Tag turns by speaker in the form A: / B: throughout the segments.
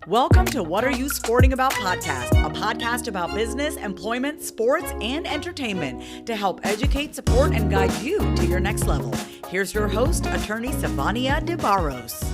A: Welcome to What Are You Sporting About podcast, a podcast about business, employment, sports, and entertainment to help educate, support, and guide you to your next level. Here's your host, attorney Evander DeBarros.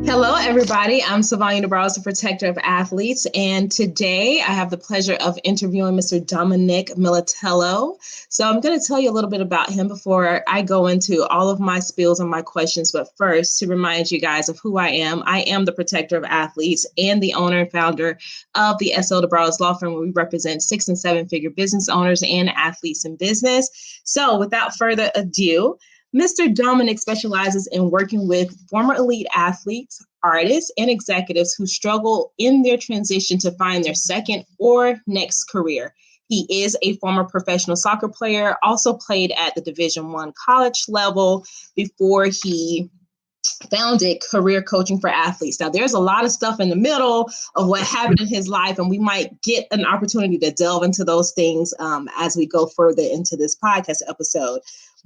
B: Hello, everybody. I'm Evander DeBarros, the protector of athletes, and today I have the pleasure of interviewing Mr. Dominic Militello. So I'm going to tell you a little bit about him before I go into all of my spills and my questions. But first, to remind you guys of who I am the protector of athletes and the owner and founder of the S.L. DeBarros Law Firm, where we represent 6- and 7-figure business owners and athletes in business. So without further ado, Mr. Dominic specializes in working with former elite athletes, artists, and executives who struggle in their transition to find their second or next career. He is a former professional soccer player, also played at the Division I college level before he founded Career Coaching for Athletes. Now, there's a lot of stuff in the middle of what happened in his life, and we might get an opportunity to delve into those things as we go further into this podcast episode.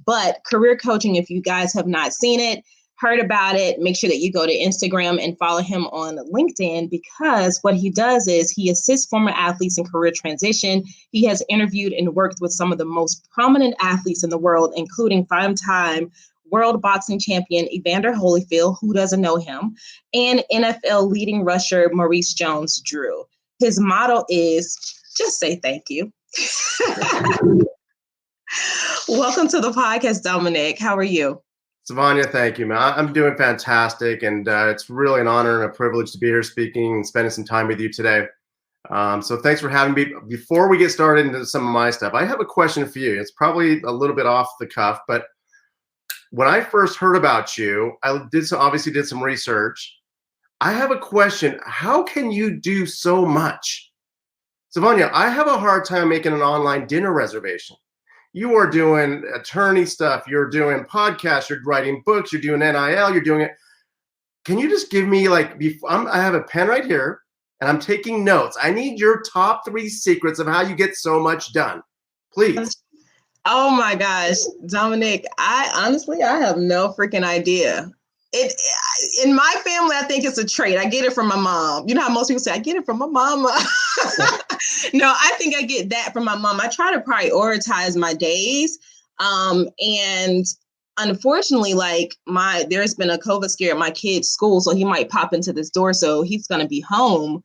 B: But Career Coaching, if you guys have not seen it, heard about it, make sure that you go to Instagram and follow him on LinkedIn, because what he does is he assists former athletes in career transition. He has interviewed and worked with some of the most prominent athletes in the world, including 5-time world boxing champion Evander Holyfield, who doesn't know him, and NFL leading rusher Maurice Jones-Drew. His motto is just say thank you. Welcome to the podcast, Dominic. How are you?
C: Savanya, thank you, man. I'm doing fantastic, and it's really an honor and a privilege to be here speaking and spending some time with you today. So thanks for having me. Before we get started into some of my stuff, I have a question for you. It's probably a little bit off the cuff, but when I first heard about you, I obviously did some research. I have a question. How can you do so much? Savanya, I have a hard time making an online dinner reservation. You are doing attorney stuff. You're doing podcasts. You're writing books. You're doing NIL. You're doing it. Can you just give me I have a pen right here, and I'm taking notes. I need your top 3 secrets of how you get so much done, please.
B: Oh my gosh, Dominic, I have no freaking idea. In my family, I think it's a trait. I get it from my mom. You know how most people say, I get it from my mama. No, I think I get that from my mom. I try to prioritize my days. And unfortunately, there's been a COVID scare at my kid's school, so he might pop into this door. So he's going to be home.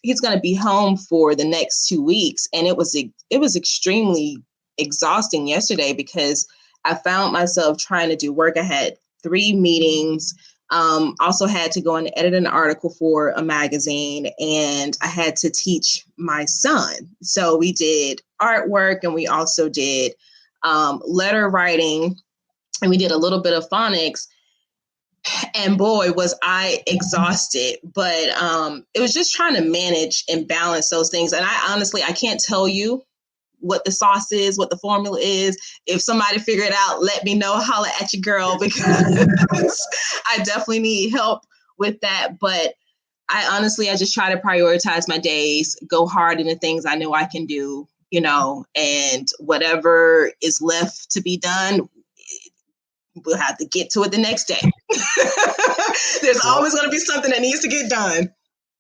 B: He's going to be home for the next 2 weeks. And it was extremely exhausting yesterday because I found myself trying to do work. I had 3 meetings, also had to go and edit an article for a magazine, and I had to teach my son. So we did artwork, and we also did letter writing, and we did a little bit of phonics. And boy, was I exhausted, but it was just trying to manage and balance those things. And I can't tell you what the sauce is, what the formula is. If somebody figure it out, let me know, holla at your girl, because I definitely need help with that. But I just try to prioritize my days, go hard in the things I know I can do, and whatever is left to be done, we'll have to get to it the next day. There's always going to be something that needs to get done.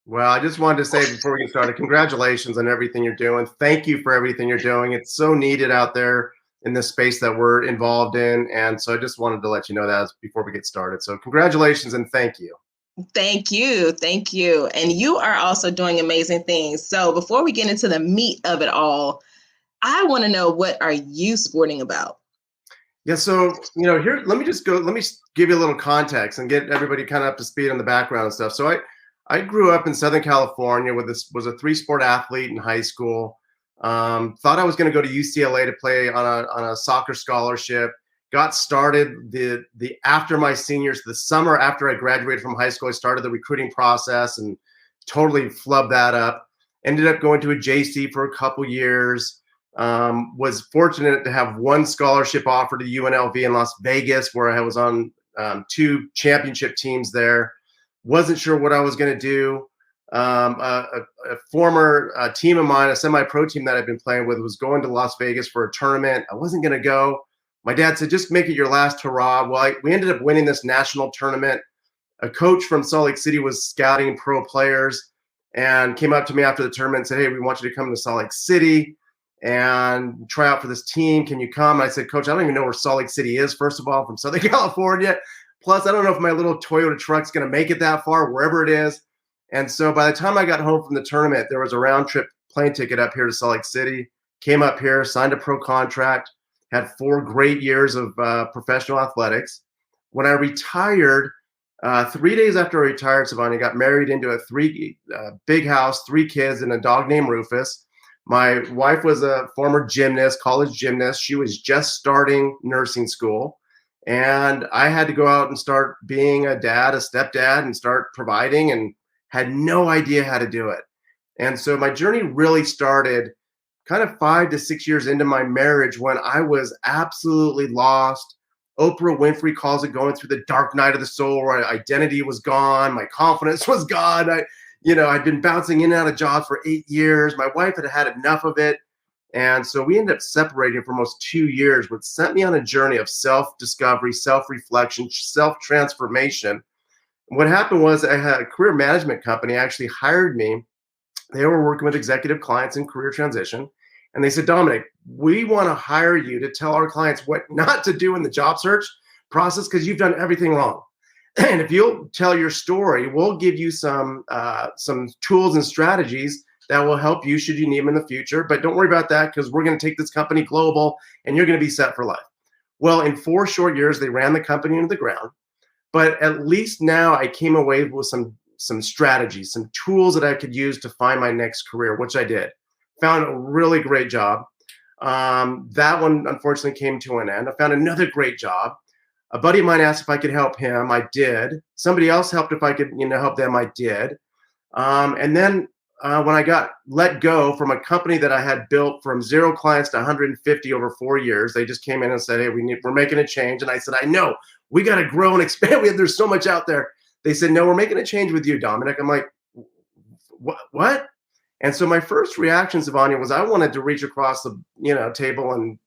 C: Well, I just wanted to say before we get started, congratulations on everything you're doing. Thank you for everything you're doing. It's so needed out there in this space that we're involved in. And so I just wanted to let you know that before we get started. So congratulations and thank you.
B: Thank you. Thank you. And you are also doing amazing things. So before we get into the meat of it all, I want to know, what are you sporting about?
C: Yeah, so, here, let me give you a little context and get everybody kind of up to speed on the background and stuff. So I grew up in Southern California, was a 3-sport athlete in high school. Thought I was going to go to UCLA to play on a soccer scholarship. Got started after my seniors, the summer after I graduated from high school, I started the recruiting process and totally flubbed that up. Ended up going to a JC for a couple years. Was fortunate to have 1 scholarship offer to UNLV in Las Vegas, where I was on 2 championship teams there. Wasn't sure what I was going to do. A former team of mine, a semi-pro team that I've been playing with, was going to Las Vegas for a tournament. I wasn't going to go. My dad said, just make it your last hurrah. Well, we ended up winning this national tournament. A coach from Salt Lake City was scouting pro players and came up to me after the tournament and said, hey, we want you to come to Salt Lake City and try out for this team. Can you come? And I said, Coach, I don't even know where Salt Lake City is. First of all, I'm from Southern California. Plus, I don't know if my little Toyota truck's going to make it that far, wherever it is. And so by the time I got home from the tournament, there was a round trip plane ticket up here to Salt Lake City, came up here, signed a pro contract, had 4 great years of professional athletics. When I retired, 3 days after I retired, Savannah, got married into a big house, 3 kids, and a dog named Rufus. My wife was a former gymnast, college gymnast. She was just starting nursing school. And I had to go out and start being a dad, a stepdad, and start providing, and had no idea how to do it. And so my journey really started kind of 5 to 6 years into my marriage when I was absolutely lost. Oprah Winfrey calls it going through the dark night of the soul, where identity was gone. My confidence was gone. I'd been bouncing in and out of jobs for 8 years. My wife had had enough of it. And so we ended up separating for almost 2 years, which sent me on a journey of self-discovery, self-reflection, self-transformation. What happened was I had a career management company actually hired me. They were working with executive clients in career transition. And they said, Dominic, we want to hire you to tell our clients what not to do in the job search process because you've done everything wrong. And if you'll tell your story, we'll give you some tools and strategies that will help you should you need them in the future. But don't worry about that because we're going to take this company global and you're going to be set for life. Well, in 4 short years, they ran the company into the ground. But at least now I came away with some strategies, some tools that I could use to find my next career, which I did. Found a really great job. That one, unfortunately, came to an end. I found another great job. A buddy of mine asked if I could help him. I did. Somebody else helped if I could help them. I did. And then when I got let go from a company that I had built from 0 clients to 150 over 4 years, they just came in and said, hey, we're making a change. And I said, I know. We got to grow and expand. There's so much out there. They said, no, we're making a change with you, Dominic. I'm like, what? And so my first reaction, Savanya, was I wanted to reach across the table and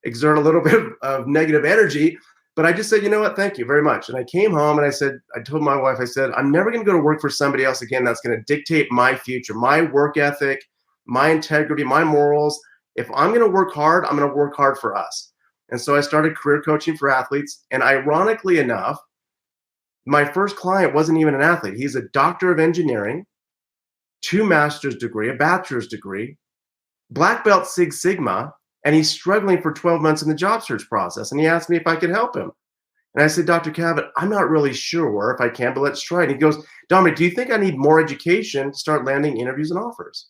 C: exert a little bit of negative energy. But I just said, you know what? Thank you very much. And I came home and I told my wife, I said, I'm never going to go to work for somebody else again that's going to dictate my future, my work ethic, my integrity, my morals. If I'm going to work hard, I'm going to work hard for us. And so I started career coaching for athletes. And ironically enough, my first client wasn't even an athlete. He's a doctor of engineering, 2 master's degree, a bachelor's degree, black belt Sig Sigma, and he's struggling for 12 months in the job search process. And he asked me if I could help him. And I said, Dr. Cavett, I'm not really sure if I can, but let's try it. And he goes, Dominic, do you think I need more education to start landing interviews and offers?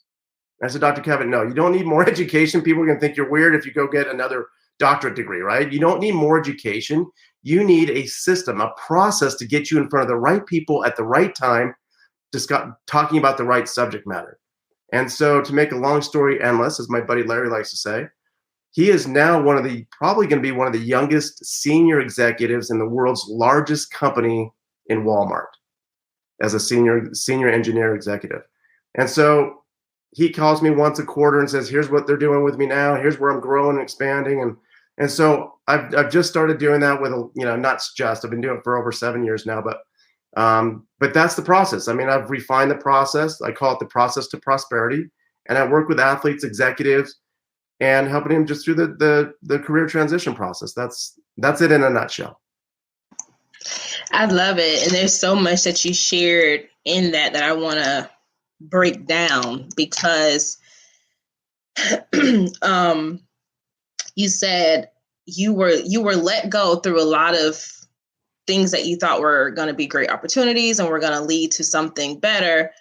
C: And I said, Dr. Cavett, no, you don't need more education. People are going to think you're weird if you go get another doctorate degree, right? You don't need more education. You need a system, a process to get you in front of the right people at the right time, talking about the right subject matter. And so to make a long story endless, as my buddy Larry likes to say, he is now probably going to be one of the youngest senior executives in the world's largest company in Walmart as a senior engineer executive. And so he calls me once a quarter and says, here's what they're doing with me now. Here's where I'm growing and expanding. And so I've just started doing that with, I've been doing it for over 7 years now, but that's the process. I mean, I've refined the process. I call it the process to prosperity. And I work with athletes, executives, and helping them just through the career transition process. That's it in a nutshell.
B: I love it. And there's so much that you shared in that I want to break down because you said you were let go through a lot of things that you thought were going to be great opportunities and were going to lead to something better.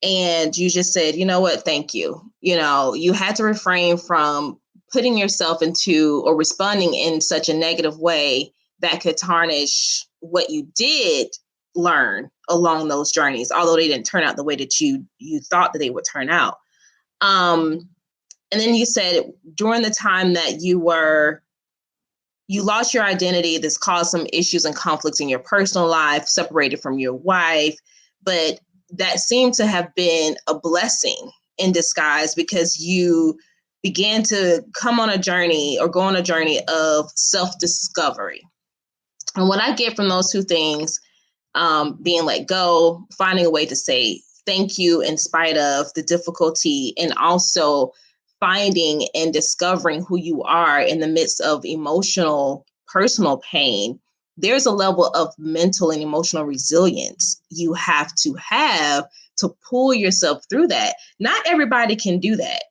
B: And you just said, you know what? Thank you. You had to refrain from putting yourself into or responding in such a negative way that could tarnish what you did learn along those journeys, although they didn't turn out the way that you thought that they would turn out. And then you said during the time that you lost your identity, this caused some issues and conflicts in your personal life, separated from your wife, but that seemed to have been a blessing in disguise because you began to come on a journey or go on a journey of self-discovery. And what I get from those two things, being let go, finding a way to say thank you in spite of the difficulty, and also finding and discovering who you are in the midst of emotional, personal pain, there's a level of mental and emotional resilience you have to pull yourself through that. Not everybody can do that.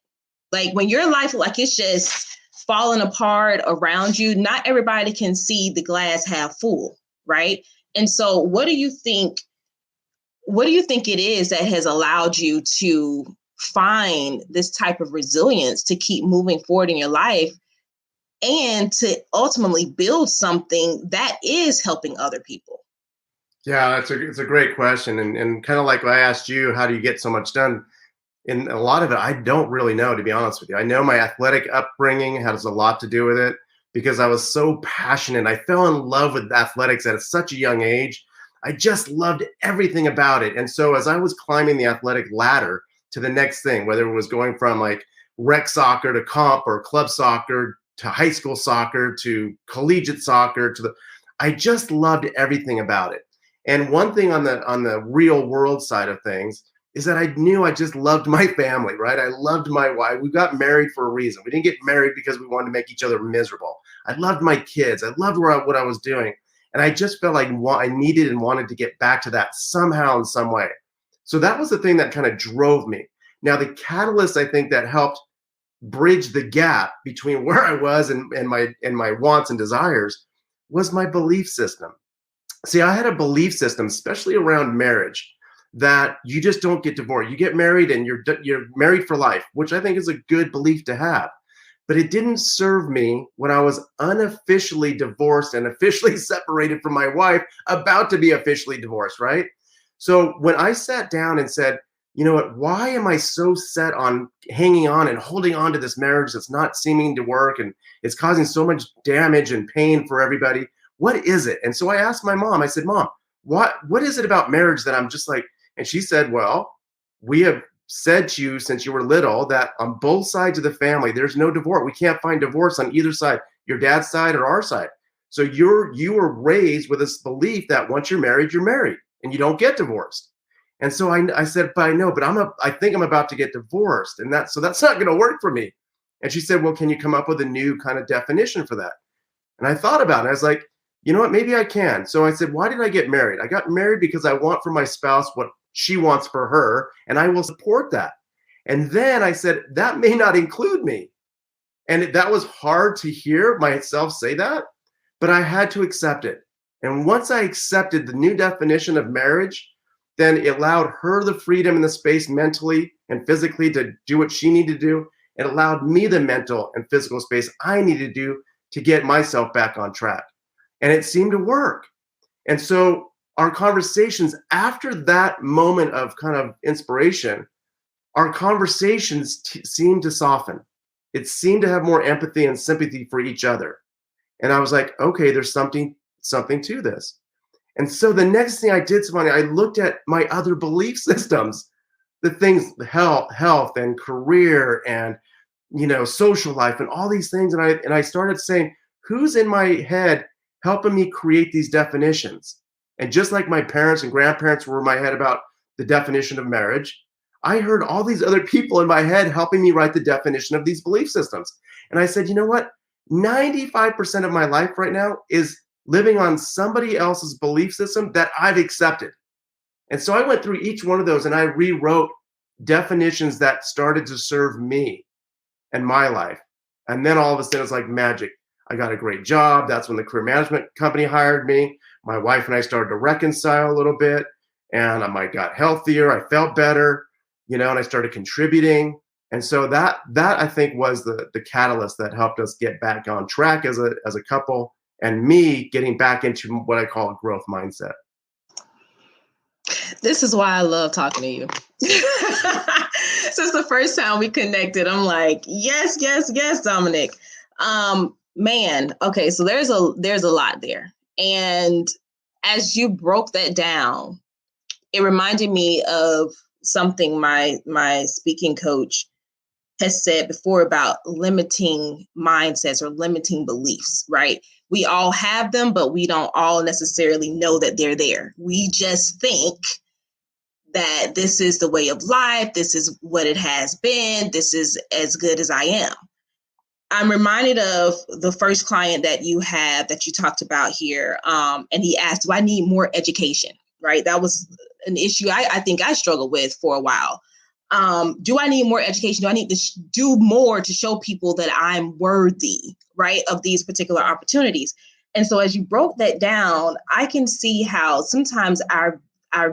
B: Like when your life, like it's just falling apart around you, not everybody can see the glass half full, right? And so what do you think it is that has allowed you to find this type of resilience to keep moving forward in your life and to ultimately build something that is helping other people?
C: Yeah, it's a great question. And kind of like I asked you, how do you get so much done? And a lot of it, I don't really know, to be honest with you. I know my athletic upbringing has a lot to do with it because I was so passionate. I fell in love with athletics at such a young age. I just loved everything about it. And so as I was climbing the athletic ladder to the next thing, whether it was going from like rec soccer to comp or club soccer to high school soccer to collegiate soccer I just loved everything about it. And one thing on the real world side of things is that I knew I just loved my family, right? I loved my wife. We got married for a reason. We didn't get married because we wanted to make each other miserable. I loved my kids. I loved what I was doing. And I just felt like I needed and wanted to get back to that somehow in some way. So that was the thing that kind of drove me. Now, the catalyst, I think, that helped bridge the gap between where I was and my wants and desires was my belief system. See, I had a belief system, especially around marriage, that you just don't get divorced. You get married and you're married for life, which I think is a good belief to have. But it didn't serve me when I was unofficially divorced and officially separated from my wife, about to be officially divorced, right? So when I sat down and said, you know what, why am I so set on hanging on and holding on to this marriage that's not seeming to work and it's causing so much damage and pain for everybody? What is it? And so I asked my mom, I said, Mom, what is it about marriage that I'm just like, and she said, well, we have said to you since you were little that on both sides of the family, there's no divorce. We can't find divorce on either side, your dad's side or our side. So you were raised with this belief that once you're married and you don't get divorced. And so I said, but I know, but I think I'm about to get divorced. And so that's not going to work for me. And she said, well, can you come up with a new kind of definition for that? And I thought about it. I was like, you know what, maybe I can. So I said, why did I get married? I got married because I want for my spouse what she wants for her, and I will support that. And then I said, that may not include me. And that was hard to hear myself say that, but I had to accept it. And once I accepted the new definition of marriage, then it allowed her the freedom and the space mentally and physically to do what she needed to do. It allowed me the mental and physical space I needed to do to get myself back on track. And it seemed to work. And so our conversations after that moment of kind of inspiration, our conversations seemed to soften. It seemed to have more empathy and sympathy for each other. And I was like, okay, there's something to this. And so the next thing I did, Savannah, I looked at my other belief systems, the things, health and career and, social life and all these things. And I started saying, who's in my head helping me create these definitions? And just like my parents and grandparents were in my head about the definition of marriage, I heard all these other people in my head helping me write the definition of these belief systems. And I said, you know what? 95% of my life right now is living on somebody else's belief system that I've accepted. And so I went through each one of those and I rewrote definitions that started to serve me and my life. And then all of a sudden it's like magic. I got a great job. That's when the career management company hired me. My wife and I started to reconcile a little bit, and I got healthier. I felt better, and I started contributing. And so that I think was the catalyst that helped us get back on track as a couple, and me getting back into what I call a growth mindset.
B: This is why I love talking to you. Since the first time we connected, I'm like, yes, Dominic. Man, okay, so there's a lot there. And as you broke that down, it reminded me of something my speaking coach has said before about limiting mindsets or limiting beliefs, right? We all have them, but we don't all necessarily know that they're there. We just think that this is the way of life. This is what it has been. This is as good as I am. I'm reminded of the first client that you talked about here. And he asked, do I need more education? Right? That was an issue I think I struggled with for a while. Do I need more education? Do I need to do more to show people that I'm worthy, right, of these particular opportunities? And so as you broke that down, I can see how sometimes our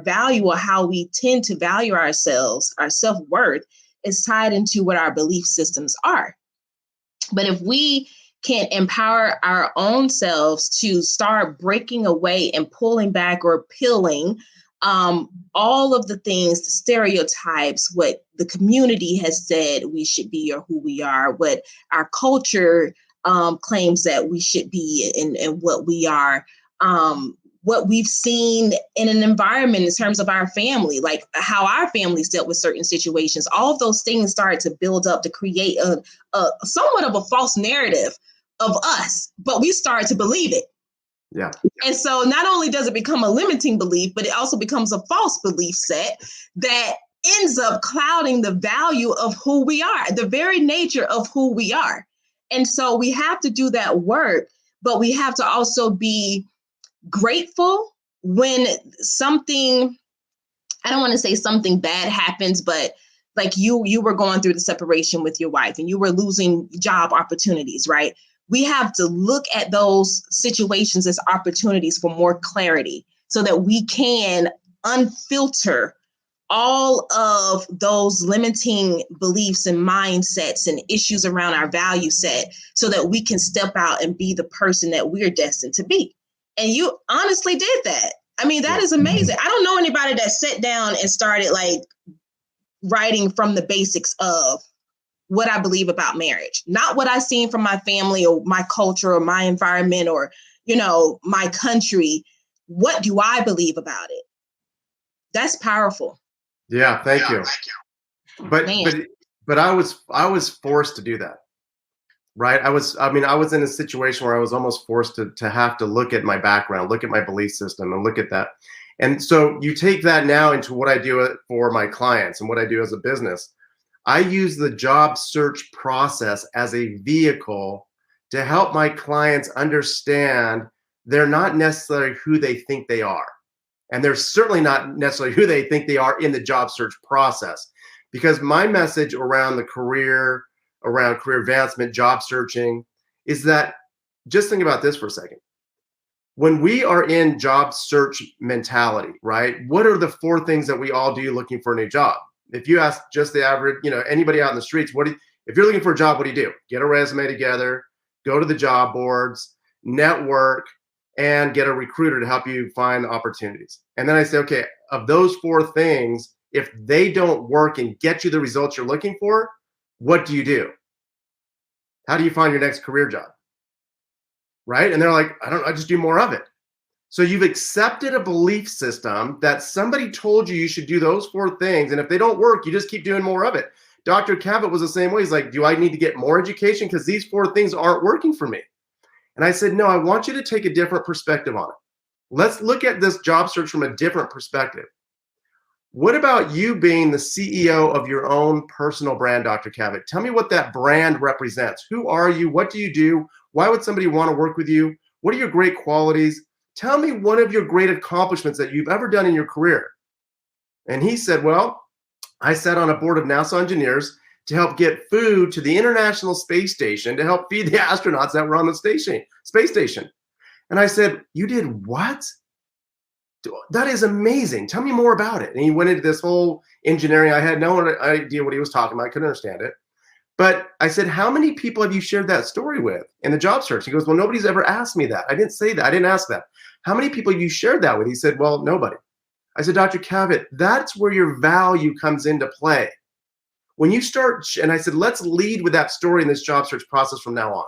B: value, or how we tend to value ourselves, our self-worth, is tied into what our belief systems are. But if we can empower our own selves to start breaking away and pulling back or peeling all of the things, the stereotypes, what the community has said we should be or who we are, what our culture claims that we should be and what we are, what we've seen in an environment in terms of our family, like how our families dealt with certain situations, all of those things started to build up to create a somewhat of a false narrative of us, but we started to believe it.
C: Yeah.
B: And so not only does it become a limiting belief, but it also becomes a false belief set that ends up clouding the value of who we are, the very nature of who we are. And so we have to do that work, but we have to also be grateful when something, I don't want to say something bad happens, but like you were going through the separation with your wife and you were losing job opportunities, right? We have to look at those situations as opportunities for more clarity so that we can unfilter all of those limiting beliefs and mindsets and issues around our value set so that we can step out and be the person that we're destined to be. And you honestly did that. I mean, that is amazing. I don't know anybody that sat down and started like writing from the basics of what I believe about marriage, not what I've seen from my family or my culture or my environment or, my country. What do I believe about it? That's powerful.
C: Yeah. Thank you. But I was forced to do that. Right. I was in a situation where I was almost forced to have to look at my background, look at my belief system and look at that. And so you take that now into what I do for my clients and what I do as a business. I use the job search process as a vehicle to help my clients understand they're not necessarily who they think they are. And they're certainly not necessarily who they think they are in the job search process. Because my message around career advancement, job searching, is that just think about this for a second. When we are in job search mentality, right? What are the 4 things that we all do looking for a new job? If you ask just the average, anybody out in the streets, if you're looking for a job, what do? Get a resume together, go to the job boards, network, and get a recruiter to help you find opportunities. And then I say, okay, of those 4 things, if they don't work and get you the results you're looking for, what do? How do you find your next career job? Right? And they're like, I just do more of it. So you've accepted a belief system that somebody told you should do those 4 things. And if they don't work, you just keep doing more of it. Dr. Cavett was the same way. He's like, do I need to get more education? Because these 4 things aren't working for me. And I said, no, I want you to take a different perspective on it. Let's look at this job search from a different perspective. What about you being the CEO of your own personal brand, Dr. Cavett? Tell me what that brand represents. Who are you? What do you do? Why would somebody want to work with you? What are your great qualities? Tell me one of your great accomplishments that you've ever done in your career. And he said, well, I sat on a board of NASA engineers to help get food to the International Space Station to help feed the astronauts that were on the space station. And I said, you did what? That is amazing. Tell me more about it. And he went into this whole engineering. I had no idea what he was talking about. I couldn't understand it. But I said, how many people have you shared that story with in the job search? He goes, well, nobody's ever asked me that. I didn't say that. I didn't ask that. How many people have you shared that with? He said, well, nobody. I said, Dr. Cavett, that's where your value comes into play. When you start, and I said, let's lead with that story in this job search process from now on.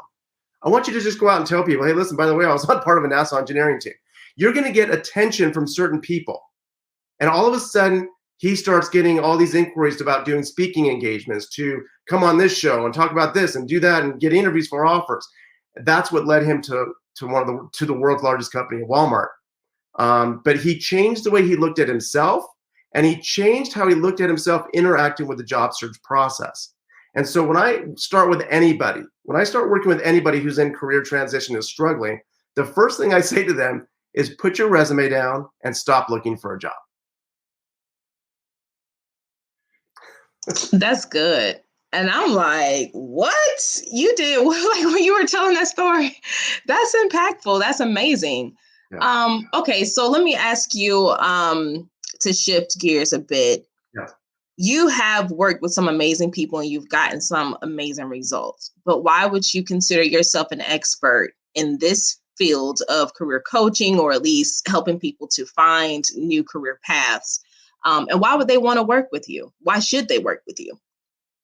C: I want you to just go out and tell people, hey, listen, by the way, I was not part of a NASA engineering team. You're going to get attention from certain people. And all of a sudden, he starts getting all these inquiries about doing speaking engagements to come on this show and talk about this and do that and get interviews for offers. That's what led him to the world's largest company, Walmart. But he changed the way he looked at himself, and he changed how he looked at himself interacting with the job search process. And so when I start working with anybody who's in career transition is struggling, the first thing I say to them is put your resume down and stop looking for a job.
B: That's good. And I'm like, what you did? Like when you were telling that story, that's impactful. That's amazing. Yeah. Okay, so let me ask you to shift gears a bit.
C: Yeah.
B: You have worked with some amazing people and you've gotten some amazing results. But why would you consider yourself an expert in this field of career coaching, or at least helping people to find new career paths? And why would they want to work with you? Why should they work with you?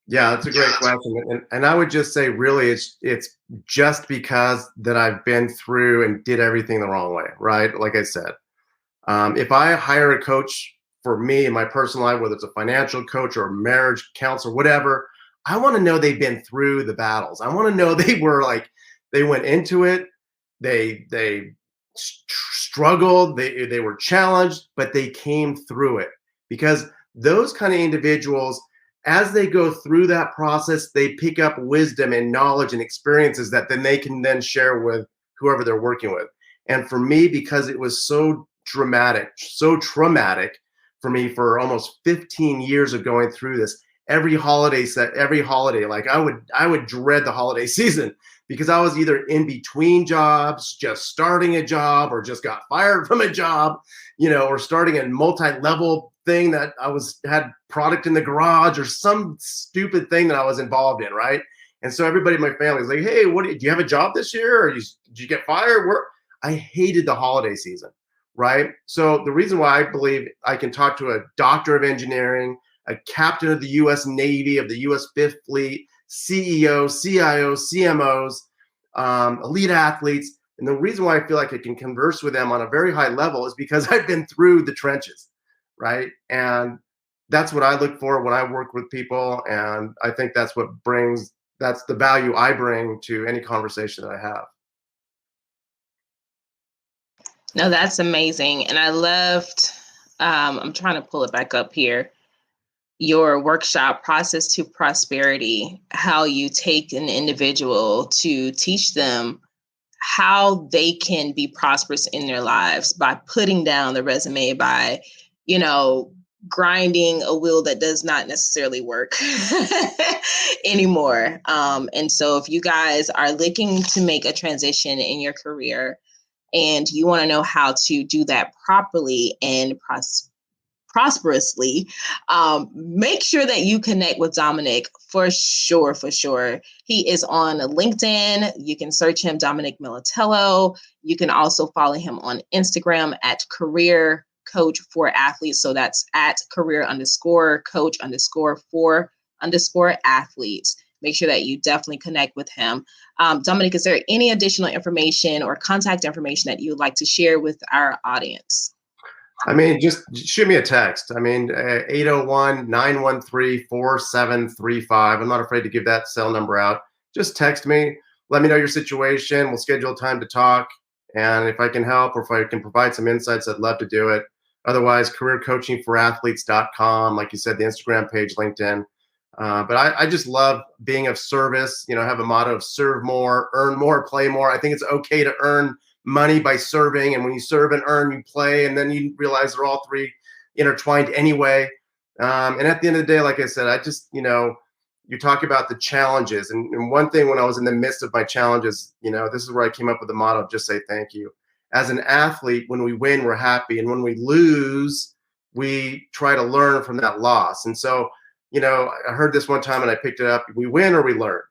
C: Yeah, that's a great question. And I would just say, really, it's just because that I've been through and did everything the wrong way, right? Like I said, if I hire a coach for me in my personal life, whether it's a financial coach or a marriage counselor, whatever, I want to know they've been through the battles. I want to know they went into it, they struggled, they were challenged, but they came through it. Because those kind of individuals, as they go through that process, they pick up wisdom and knowledge and experiences that then they can then share with whoever they're working with. And for me, because it was so traumatic for me for almost 15 years of going through this, every holiday, like I would dread the holiday season because I was either in between jobs, just starting a job, or just got fired from a job, or starting a multi-level thing that had product in the garage or some stupid thing that I was involved in, right? And so everybody in my family was like, hey, do you have a job this year? Or did you get fired? I hated the holiday season, right? So the reason why I believe I can talk to a doctor of engineering, a captain of the U.S. Navy, of the U.S. Fifth Fleet, CEO, CIO, CMOs, elite athletes. And the reason why I feel like I can converse with them on a very high level is because I've been through the trenches, right? And that's what I look for when I work with people. And I think that's the value I bring to any conversation that I have.
B: No, that's amazing. And I loved, I'm trying to pull it back up here, your workshop, Process to Prosperity, how you take an individual to teach them how they can be prosperous in their lives by putting down the resume, by, grinding a wheel that does not necessarily work anymore. And so if you guys are looking to make a transition in your career and you want to know how to do that properly and prosperously, make sure that you connect with Dominic for sure. He is on LinkedIn. You can search him, Dominic Militello. You can also follow him on Instagram at Career Coach for Athletes. So that's at career_coach_for_athletes. Make sure that you definitely connect with him. Dominic, is there any additional information or contact information that you would like to share with our audience?
C: I mean, just shoot me a text. 801-913-4735. I'm not afraid to give that cell number out. Just text me. Let me know your situation. We'll schedule a time to talk. And if I can help or if I can provide some insights, I'd love to do it. Otherwise, careercoachingforathletes.com. Like you said, the Instagram page, LinkedIn. But I just love being of service. I have a motto of serve more, earn more, play more. I think it's okay to earn money by serving. And when you serve and earn, you play. And then you realize they're all three intertwined anyway. And at the end of the day, like I said, I just, you talk about the challenges. And one thing when I was in the midst of my challenges, this is where I came up with the motto of just say thank you. As an athlete, when we win, we're happy. And when we lose, we try to learn from that loss. And so, I heard this one time and I picked it up. We win or we learn.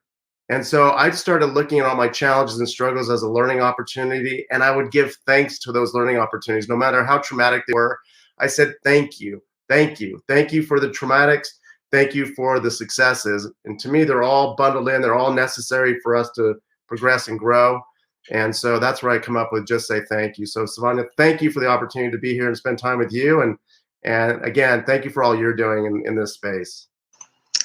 C: And so I started looking at all my challenges and struggles as a learning opportunity. And I would give thanks to those learning opportunities, no matter how traumatic they were. I said, thank you. Thank you. Thank you for the traumatics. Thank you for the successes. And to me, they're all bundled in. They're all necessary for us to progress and grow. And so that's where I come up with just say thank you. So Savannah, thank you for the opportunity to be here and spend time with you. And again, thank you for all you're doing in this space.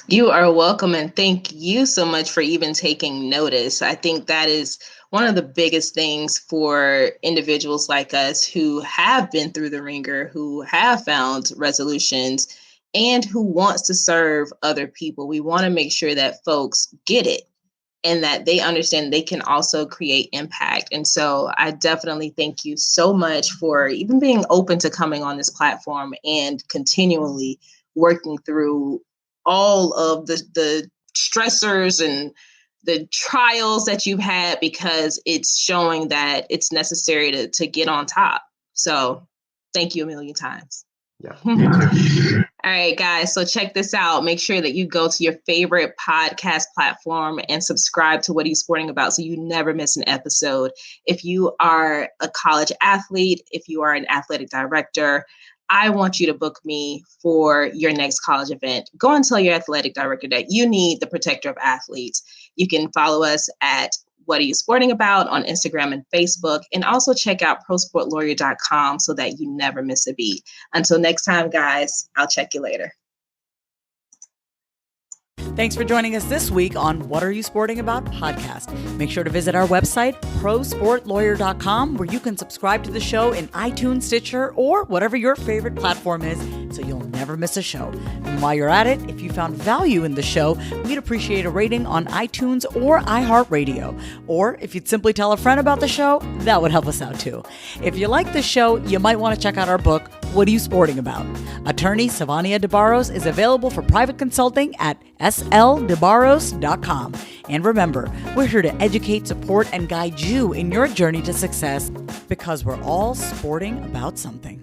B: You are welcome, and thank you so much for even taking notice. I think that is one of the biggest things for individuals like us who have been through the ringer, who have found resolutions, and who wants to serve other people. We want to make sure that folks get it and that they understand they can also create impact. And so I definitely thank you so much for even being open to coming on this platform and continually working through all of the stressors and the trials that you've had, because it's showing that it's necessary to get on top. So thank you a million times.
C: Yeah, you too.
B: All right, guys. So check this out. Make sure that you go to your favorite podcast platform and subscribe to What Are You Sporting About so you never miss an episode. If you are a college athlete, if you are an athletic director, I want you to book me for your next college event. Go and tell your athletic director that you need the protector of athletes. You can follow us at What Are You Sporting About on Instagram and Facebook, and also check out prosportlawyer.com so that you never miss a beat. Until next time, guys, I'll check you later.
A: Thanks for joining us this week on What Are You Sporting About podcast. Make sure to visit our website, prosportlawyer.com, where you can subscribe to the show in iTunes, Stitcher, or whatever your favorite platform is, so you'll never miss a show. And while you're at it, if you found value in the show, we'd appreciate a rating on iTunes or iHeartRadio. Or if you'd simply tell a friend about the show, that would help us out too. If you like the show, you might want to check out our book, What Are You Sporting About? Attorney Savania DeBarros is available for private consulting at sldebarros.com. And remember, we're here to educate, support, and guide you in your journey to success, because we're all sporting about something.